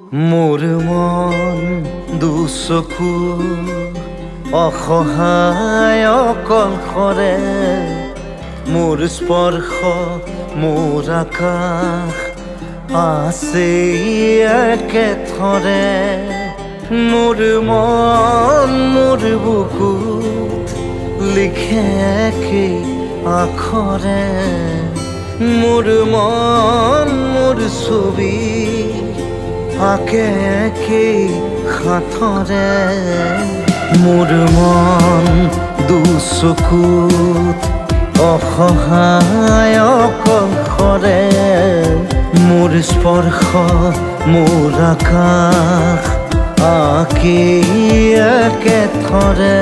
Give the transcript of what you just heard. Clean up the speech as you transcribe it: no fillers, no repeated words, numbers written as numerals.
মোৰ মন দুচকু অসহায় অকলশৰে মোৰ স্পৰ্শ মোৰ আকাশ আছে একেথৰে মোৰ মন মোৰ বুকুত লিখে একে আখৰে মোৰ মন মোৰ ছবি আকে একে হাতৰে মোৰ মন দুচকুত অসহায় অকলশৰে মোৰ স্পৰ্শ মোৰ আকাশ আকে একেথৰে